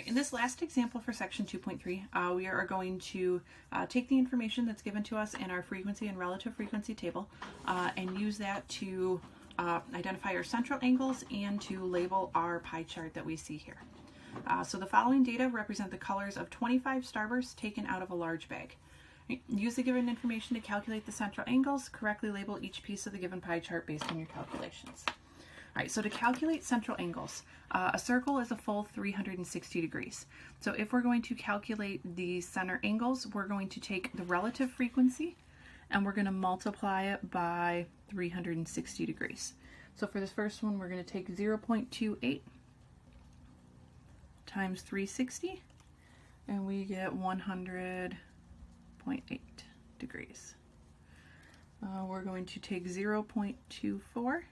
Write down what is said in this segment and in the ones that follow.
In this last example for section 2.3, we are going to take the information that's given to us in our frequency and relative frequency table and use that to identify our central angles and to label our pie chart that we see here. So the following data represent the colors of 25 starbursts taken out of a large bag. Use the given information to calculate the central angles. Correctly label each piece of the given pie chart based on your calculations. All right, so to calculate central angles, a circle is a full 360 degrees. So if we're going to calculate the center angles, we're going to take the relative frequency and we're going to multiply it by 360 degrees. So for this first one, we're going to take 0.28 times 360 and we get 100.8 degrees. We're going to take 0.24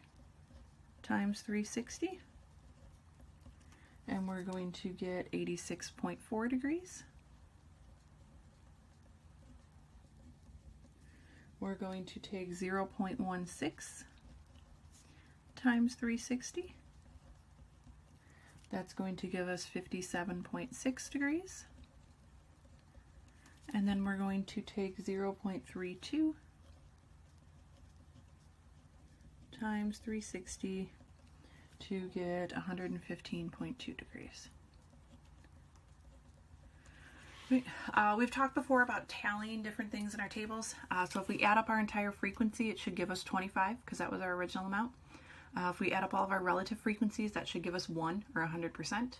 times 360 and we're going to get 86.4 degrees. We're going to take 0.16 times 360. That's going to give us 57.6 degrees. And then we're going to take 0.32 times 360 to get 115.2 degrees. We've talked before about tallying different things in our tables. So if we add up our entire frequency, it should give us 25 because that was our original amount. If we add up all of our relative frequencies, that should give us 1 or 100%.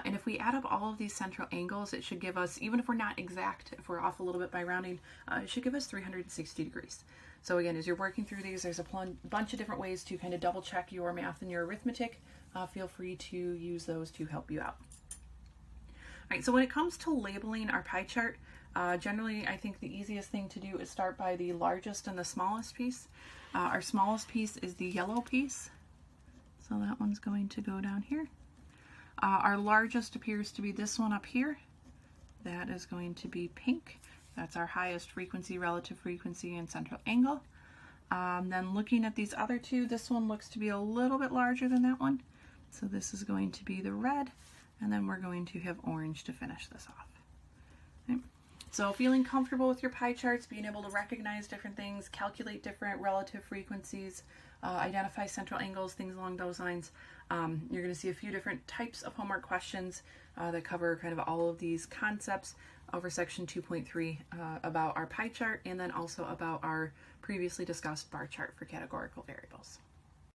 And if we add up all of these central angles, it should give us, even if we're not exact, if we're off a little bit by rounding, it should give us 360 degrees. So again, as you're working through these, there's a bunch of different ways to kind of double check your math and your arithmetic. Feel free to use those to help you out. All right, so when it comes to labeling our pie chart, generally I think the easiest thing to do is start by the largest and the smallest piece. Our smallest piece is the yellow piece, so that one's going to go down here. Our largest appears to be this one up here. That is going to be pink. That's our highest frequency, relative frequency, and central angle. Then looking at these other two, this one looks to be a little bit larger than that one. So this is going to be the red, and then we're going to have orange to finish this off. Okay. So feeling comfortable with your pie charts, being able to recognize different things, calculate different relative frequencies, identify central angles, things along those lines. You're going to see a few different types of homework questions that cover kind of all of these concepts over section 2.3 about our pie chart and then also about our previously discussed bar chart for categorical variables.